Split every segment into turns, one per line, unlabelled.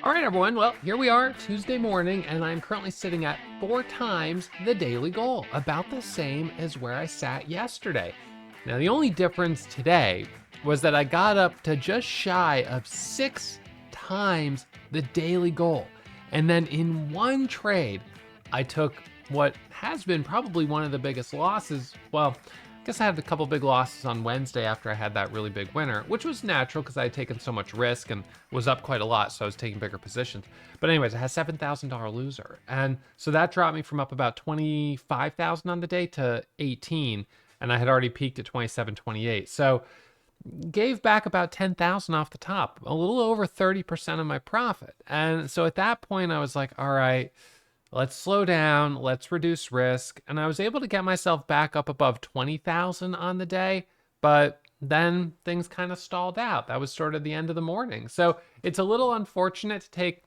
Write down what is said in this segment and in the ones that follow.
All right, everyone. Well, here we are, Tuesday morning, and I'm currently sitting at 4 times the daily goal, about the same as where I sat yesterday. Now, the only difference today was that I got up to just shy of 6 times the daily goal. And then in one trade, I took what has been probably one of the biggest losses. Well, I guess I had a couple big losses on Wednesday after I had that really big winner, which was natural because I had taken so much risk and was up quite a lot, so I was taking bigger positions. But anyways, I had $7,000 loser. And so that dropped me from up about 25,000 on the day to 18, and I had already peaked at 27, 28. So gave back about 10,000 off the top, a little over 30% of my profit. And so at that point I was like, all right, let's slow down, let's reduce risk. And I was able to get myself back up above 20,000 on the day, but then things kind of stalled out. That was sort of the end of the morning. So it's a little unfortunate to take,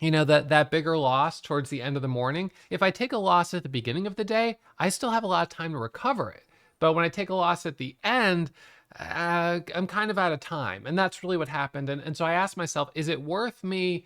that bigger loss towards the end of the morning. If I take a loss at the beginning of the day, I still have a lot of time to recover it. But when I take a loss at the end, I'm kind of out of time. And that's really what happened. And so I asked myself, is it worth me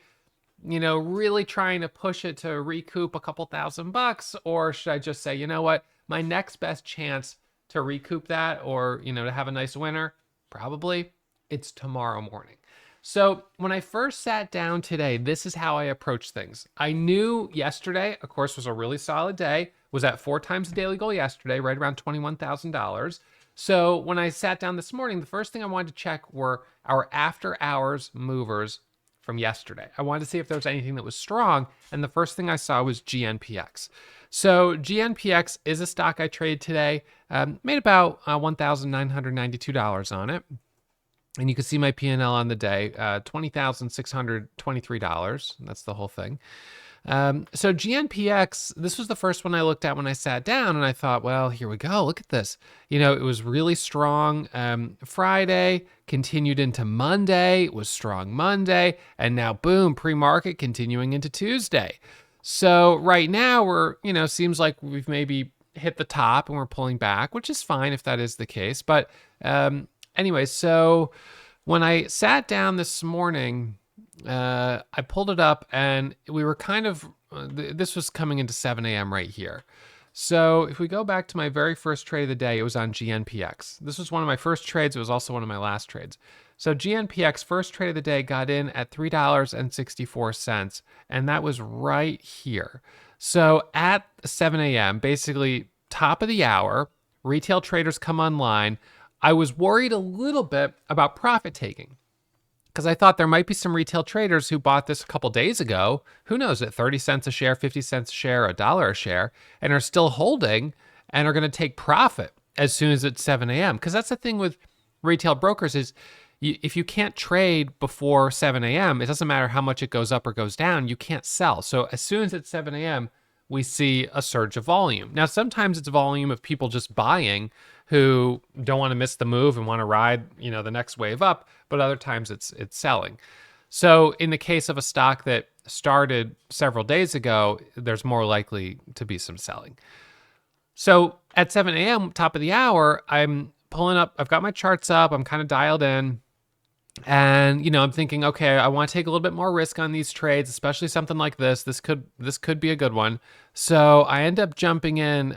really trying to push it to recoup a couple $1,000, or should I just say, you know what, my next best chance to recoup that, or, to have a nice winner, probably it's tomorrow morning. So when I first sat down today, this is how I approached things. I knew yesterday, of course, was a really solid day, was at 4 times the daily goal yesterday, right around $21,000. So when I sat down this morning, the first thing I wanted to check were our after hours movers from yesterday. I wanted to see if there was anything that was strong, and the first thing I saw was GNPX. So GNPX is a stock I traded today, made about $1,992 on it. And you can see my P&L on the day, $20,623. That's the whole thing. So GNPX, this was the first one I looked at when I sat down, and I thought, well, here we go. Look at this. It was really strong Friday, continued into Monday, it was strong Monday, and now boom, pre-market continuing into Tuesday. So right now we're, seems like we've maybe hit the top and we're pulling back, which is fine if that is the case. But anyway, so when I sat down this morning, I pulled it up and we were kind of, this was coming into 7 a.m. right here. So if we go back to my very first trade of the day, it was on GNPX. This was one of my first trades. It was also one of my last trades. So GNPX first trade of the day got in at $3.64, and that was right here. So at 7 a.m., basically top of the hour, retail traders come online. I was worried a little bit about profit taking, because I thought there might be some retail traders who bought this a couple days ago, who knows, at 30 cents a share, 50 cents a share, $1 a share, and are still holding and are going to take profit as soon as it's 7 a.m. Because that's the thing with retail brokers is if you can't trade before 7 a.m., it doesn't matter how much it goes up or goes down, you can't sell. So as soon as it's 7 a.m., we see a surge of volume. Now, sometimes it's volume of people just buying who don't want to miss the move and want to ride, the next wave up, but other times it's selling. So in the case of a stock that started several days ago, there's more likely to be some selling. So at 7 a.m., top of the hour, I'm pulling up, I've got my charts up, I'm kind of dialed in. And, I'm thinking, okay, I want to take a little bit more risk on these trades, especially something like this. This could be a good one. So I end up jumping in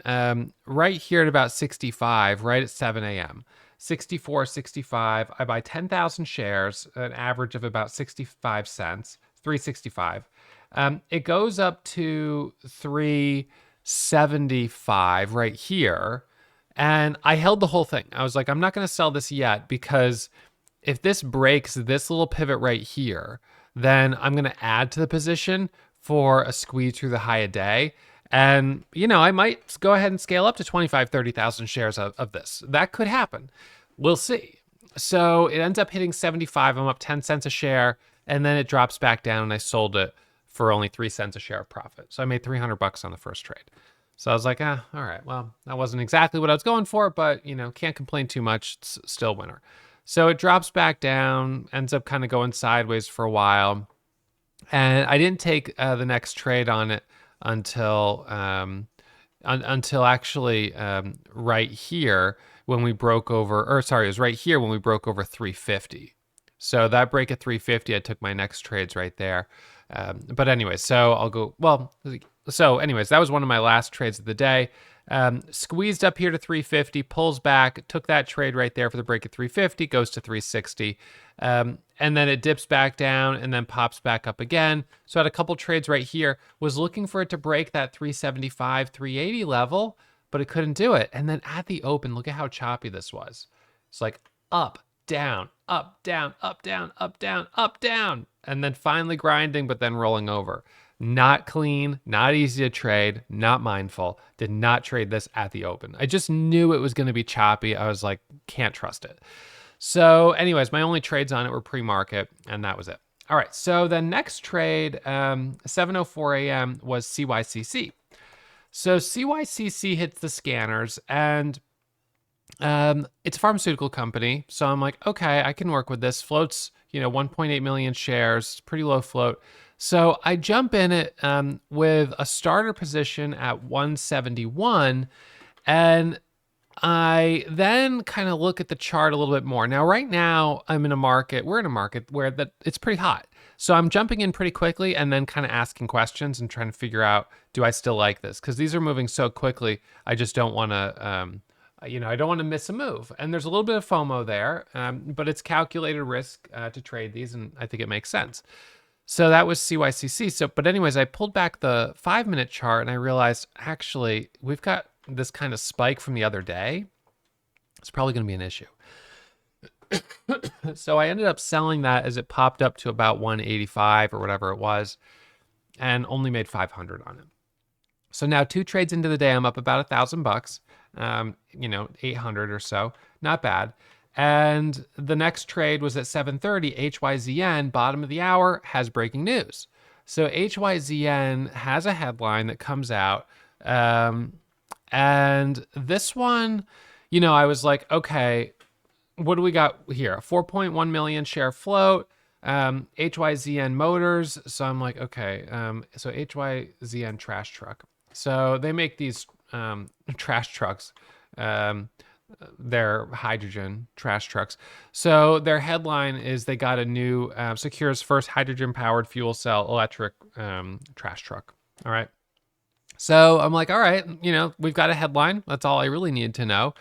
right here at about 65, right at 7 a.m. 64, 65. I buy 10,000 shares, an average of about 65 cents, 365. It goes up to 375 right here. And I held the whole thing. I was like, I'm not going to sell this yet, because if this breaks this little pivot right here, then I'm going to add to the position for a squeeze through the high a day. And, I might go ahead and scale up to 25, 30,000 shares of this. That could happen. We'll see. So it ends up hitting 75. I'm up 10 cents a share, and then it drops back down, and I sold it for only 3 cents a share of profit. So I made $300 on the first trade. So I was like, all right, well, that wasn't exactly what I was going for, but, can't complain too much. It's still winner. So it drops back down, ends up kind of going sideways for a while. And I didn't take the next trade on it until actually right here when we broke over, or sorry, it was right here when we broke over 350. So that break at 350, I took my next trades right there. But anyway, so I'll go, well, so anyways, that was one of my last trades of the day. Squeezed up here to 350, pulls back, took that trade right there for the break at 350, goes to 360. And then it dips back down and then pops back up again. So I had a couple trades right here, was looking for it to break that 375, 380 level, but it couldn't do it. And then at the open, look at how choppy this was. It's like up, down, up, down, up, down, up, down, up, down. And then finally grinding, but then rolling over. Not clean, not easy to trade, not mindful. Did not trade this at the open. I just knew it was going to be choppy. I was like, can't trust it. So anyways, my only trades on it were pre-market, and that was it. All right, so the next trade, 7:04 a.m. was CYCC. So CYCC hits the scanners, and it's a pharmaceutical company. So I'm like, okay, I can work with this. Floats, 1.8 million shares, pretty low float. So I jump in it with a starter position at 171, and I then kind of look at the chart a little bit more. Now, right now, we're in a market where it's pretty hot. So I'm jumping in pretty quickly and then kind of asking questions and trying to figure out, do I still like this? Because these are moving so quickly, I just don't want to, I don't want to miss a move. And there's a little bit of FOMO there, but it's calculated risk to trade these, and I think it makes sense. So that was CYCC. But anyways, I pulled back the 5-minute chart and I realized, actually, we've got this kind of spike from the other day. It's probably going to be an issue. So I ended up selling that as it popped up to about 185 or whatever it was, and only made 500 on it. So now 2 trades into the day, I'm up about $1,000, 800 or so, not bad. And the next trade was at 7:30, HYZEN, bottom of the hour, has breaking news. So HYZEN has a headline that comes out, and this one, I was like, okay, what do we got here? A 4.1 million share float, HYZN Motors. So I'm like, okay, so HYZN trash truck. So they make these trash trucks. They're hydrogen trash trucks. So their headline is they got a new secures first hydrogen-powered fuel cell electric trash truck. All right. So I'm like, all right, we've got a headline. That's all I really needed to know.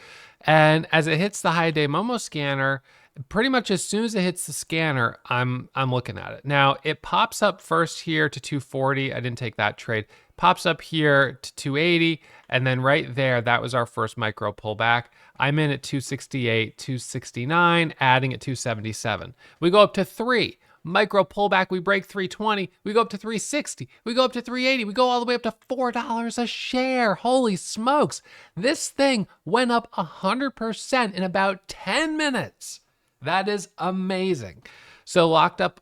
And as it hits the high day Momo scanner, pretty much as soon as it hits the scanner, I'm looking at it. Now it pops up first here to 240. I didn't take that trade. Pops up here to 280, and then right there, that was our first micro pullback. I'm in at 268, 269, adding at 277. We go up to 3. Micro pullback, we break 320, we go up to 360, we go up to 380, we go all the way up to $4 a share. Holy smokes. This thing went up 100% in about 10 minutes. That is amazing. So locked up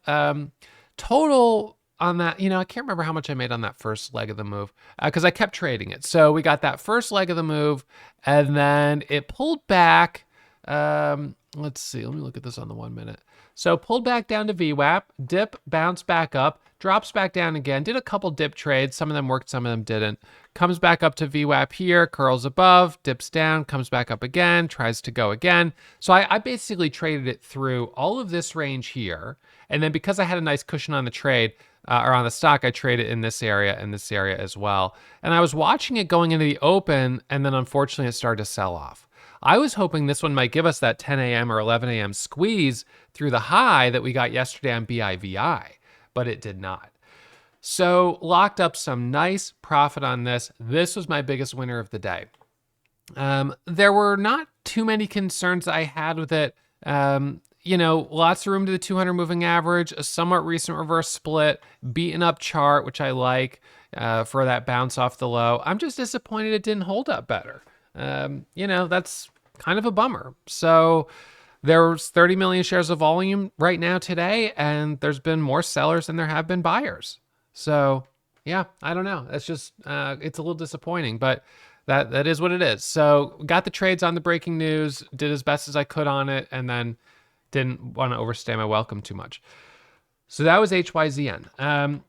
total on that, I can't remember how much I made on that first leg of the move because I kept trading it. So we got that first leg of the move, and then it pulled back. Let's see, let me look at this on the 1 minute. So pulled back down to VWAP, dip, bounced back up, drops back down again, did a couple dip trades. Some of them worked, some of them didn't. Comes back up to VWAP here, curls above, dips down, comes back up again, tries to go again. So I basically traded it through all of this range here. And then because I had a nice cushion on the trade, or on the stock, I traded in this area and this area as well. And I was watching it going into the open, and then unfortunately it started to sell off. I was hoping this one might give us that 10 a.m. or 11 a.m. squeeze through the high that we got yesterday on BIVI, but it did not. So locked up some nice profit on this. This was my biggest winner of the day. There were not too many concerns I had with it. Lots of room to the 200 moving average, a somewhat recent reverse split, beaten up chart, which I like for that bounce off the low. I'm just disappointed it didn't hold up better. That's kind of a bummer. So there's 30 million shares of volume right now today, and there's been more sellers than there have been buyers. So yeah, I don't know. It's just, it's a little disappointing, but that is what it is. So got the trades on the breaking news, did as best as I could on it, and then didn't want to overstay my welcome too much. So that was HYZN.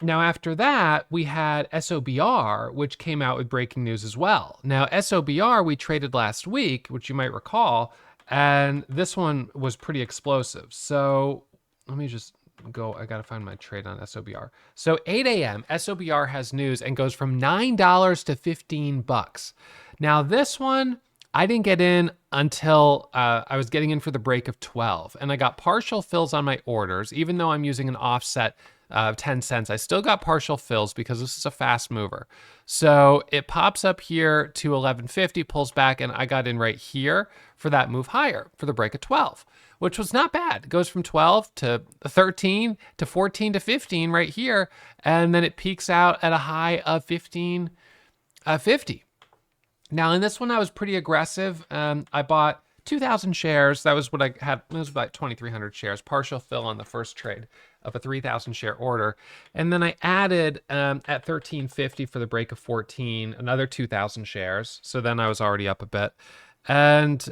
Now after that, we had SOBR, which came out with breaking news as well. Now SOBR we traded last week, which you might recall, and this one was pretty explosive. So let me just go. I got to find my trade on SOBR. So 8 a.m. SOBR has news and goes from $9 to $15. Now this one, I didn't get in until I was getting in for the break of 12, and I got partial fills on my orders. Even though I'm using an offset of 10 cents, I still got partial fills because this is a fast mover. So it pops up here to 1150, pulls back, and I got in right here for that move higher for the break of 12, which was not bad. It goes from 12 to 13 to 14 to 15 right here, and then it peaks out at a high of 15.50. Now in this one, I was pretty aggressive. I bought 2,000 shares. That was what I had. It was about 2,300 shares, partial fill on the first trade of a 3,000 share order. And then I added at 1350 for the break of 14, another 2,000 shares. So then I was already up a bit. And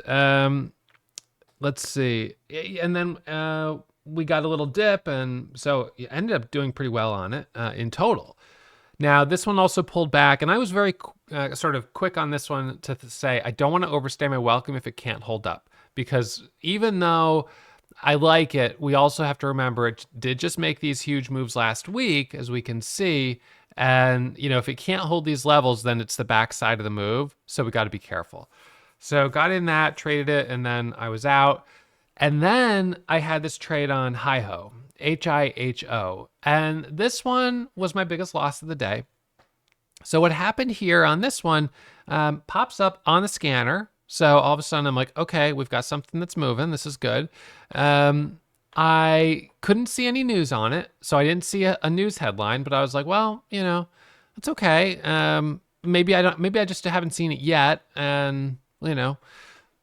let's see. And then we got a little dip. And so it ended up doing pretty well on it in total. Now, this one also pulled back, and I was very sort of quick on this one to say, I don't want to overstay my welcome if it can't hold up, because even though I like it, we also have to remember it did just make these huge moves last week, as we can see. And, you know, if it can't hold these levels, then it's the backside of the move. So we got to be careful. So got in that, traded it, and then I was out. And then I had this trade on HIHO, HIHO. And this one was my biggest loss of the day. So what happened here on this one pops up on the scanner. So all of a sudden I'm like, okay, we've got something that's moving. This is good. I couldn't see any news on it. So I didn't see a news headline, but I was like, well, you know, it's okay. Maybe I just haven't seen it yet. And, you know,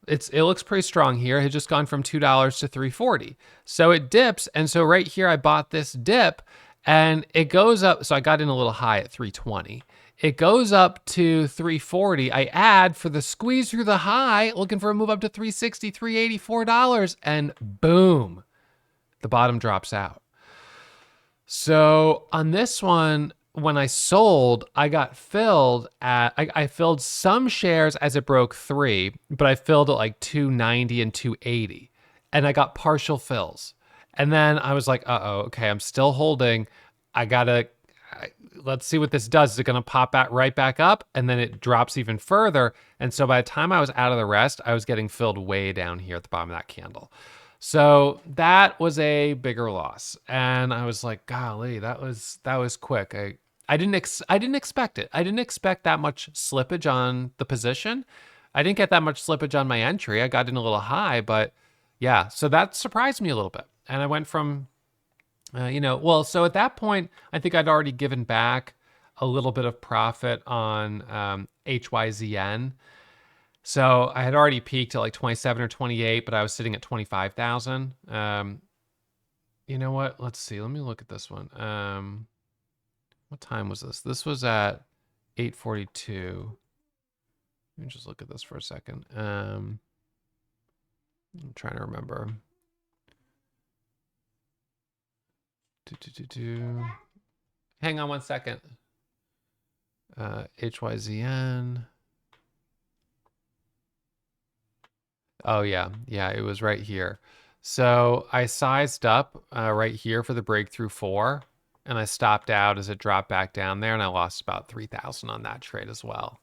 it looks pretty strong here. It had just gone from $2 to $3.40. So it dips. And so right here, I bought this dip and it goes up. So I got in a little high at 320. It goes up to 340. I add for the squeeze through the high, looking for a move up to 360, $384, and boom, the bottom drops out. So on this one, when I sold, I got filled at, I filled some shares as it broke 3, but I filled at like 290 and 280. And I got partial fills. And then I was like, okay, I'm still holding. Let's see what this does. Is it going to pop right back up? And then it drops even further. And so by the time I was out of the rest, I was getting filled way down here at the bottom of that candle. So that was a bigger loss. And I was like, golly, that was quick. I didn't expect it. I didn't expect that much slippage on the position. I didn't get that much slippage on my entry. I got in a little high, but yeah, so that surprised me a little bit. And I went from, so at that point, I think I'd already given back a little bit of profit on HYZN. So I had already peaked at like 27 or 28, but I was sitting at 25,000. You know what? Let's see. Let me look at this one. What time was this? This was at 8:42. Let me just look at this for a second. I'm trying to remember. Hang on one second. HYZN. Oh, yeah. Yeah, it was right here. So I sized up right here for the breakthrough 4, and I stopped out as it dropped back down there, and I lost about 3,000 on that trade as well.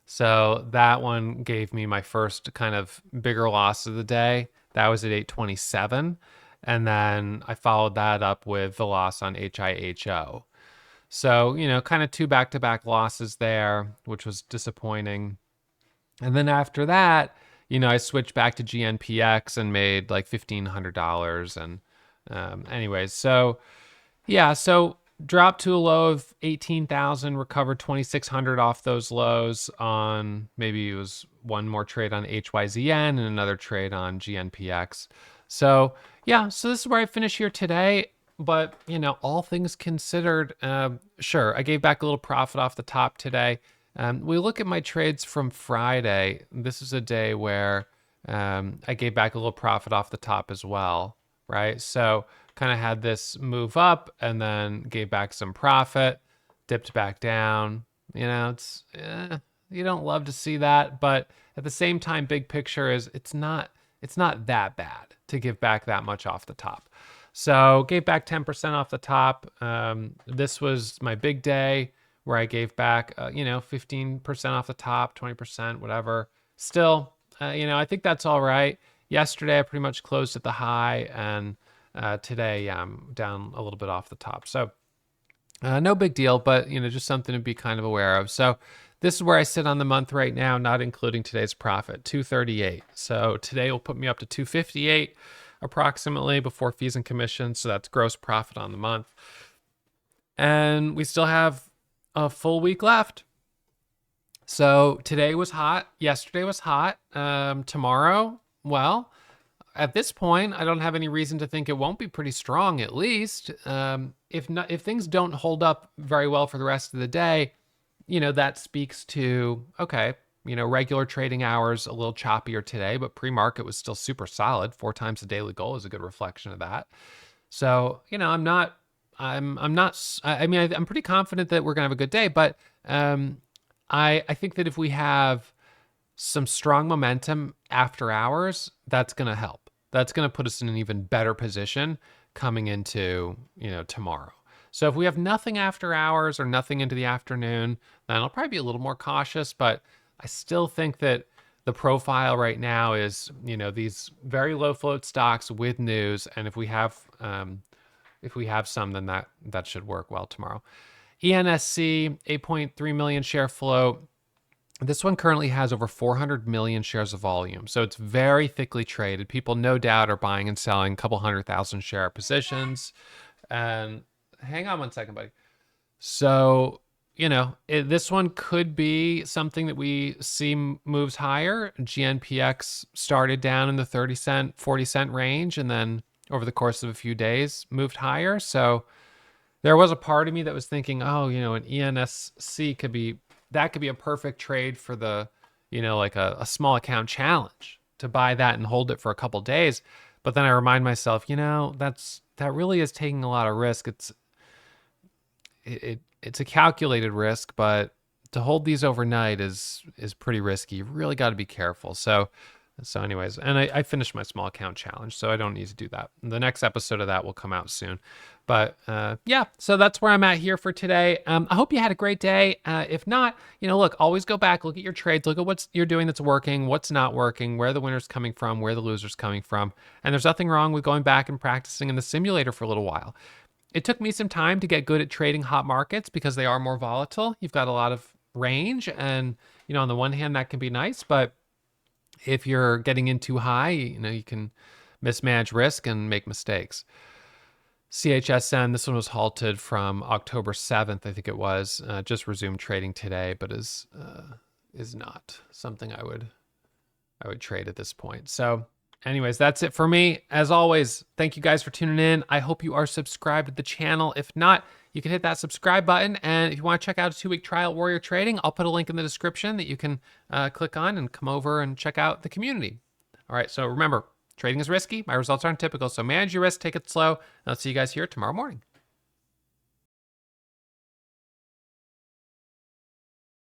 So that one gave me my first kind of bigger loss of the day. That was at 827. And then I followed that up with the loss on HIHO. So, you know, kind of 2 back-to-back losses there, which was disappointing. And then after that, you know, I switched back to GNPX and made like $1,500. And anyways, so yeah, so dropped to a low of 18,000, recovered 2,600 off those lows on, maybe it was one more trade on HYZN and another trade on GNPX. So yeah, so this is where I finish here today. But, you know, all things considered, sure, I gave back a little profit off the top today. We look at my trades from Friday. This is a day where I gave back a little profit off the top as well, right? So kind of had this move up and then gave back some profit, dipped back down. You know, it's you don't love to see that, but at the same time, big picture is it's not that bad to give back that much off the top. So gave back 10% off the top. This was my big day where I gave back, 15% off the top, 20%, whatever. Still, I think that's all right. Yesterday, I pretty much closed at the high, and today, yeah, I'm down a little bit off the top. So no big deal, but just something to be kind of aware of. So this is where I sit on the month right now, not including today's profit, 238. So today will put me up to 258 approximately before fees and commissions. So that's gross profit on the month. And we still have a full week left. So today was hot. Yesterday was hot. Tomorrow, well, at this point, I don't have any reason to think it won't be pretty strong, at least. If things don't hold up very well for the rest of the day, that speaks to, okay, regular trading hours a little choppier today, but pre-market was still super solid. 4 times the daily goal is a good reflection of that. So, I'm pretty confident that we're gonna have a good day, but I think that if we have some strong momentum after hours, that's going to help. That's going to put us in an even better position coming into, tomorrow. So if we have nothing after hours or nothing into the afternoon, then I'll probably be a little more cautious, but I still think that the profile right now is, these very low float stocks with news. And if we have some, then that should work well tomorrow. ENSC, 8.3 million share float. This one currently has over 400 million shares of volume. So it's very thickly traded. People no doubt are buying and selling a couple 100,000 share positions. And hang on one second, buddy. So, this one could be something that we see moves higher. GNPX started down in the 30 cent, 40 cent range, and then over the course of a few days moved higher. So there was a part of me that was thinking, an ENSC could be a perfect trade for the, like a small account challenge to buy that and hold it for a couple days. But then I remind myself, that really is taking a lot of risk. It's a calculated risk, but to hold these overnight is pretty risky. You really got to be careful. So anyways, and I finished my small account challenge, so I don't need to do that. The next episode of that will come out soon. But yeah, so that's where I'm at here for today. I hope you had a great day. If not, look, always go back, look at your trades, look at what you're doing that's working, what's not working, where the winner's coming from, where the loser's coming from. And there's nothing wrong with going back and practicing in the simulator for a little while. It took me some time to get good at trading hot markets because they are more volatile. You've got a lot of range, and on the one hand, that can be nice, but if you're getting in too high, you can mismanage risk and make mistakes. CHZEN, this one was halted from October 7th, I think it was. Just resumed trading today, but is not something I would trade at this point. So anyways, that's it for me. As always, thank you guys for tuning in. I hope you are subscribed to the channel. If not, you can hit that subscribe button. And if you want to check out a 2-week trial at Warrior Trading, I'll put a link in the description that you can click on and come over and check out the community. All right, so remember, trading is risky. My results aren't typical, so manage your risk, take it slow. And I'll see you guys here tomorrow morning.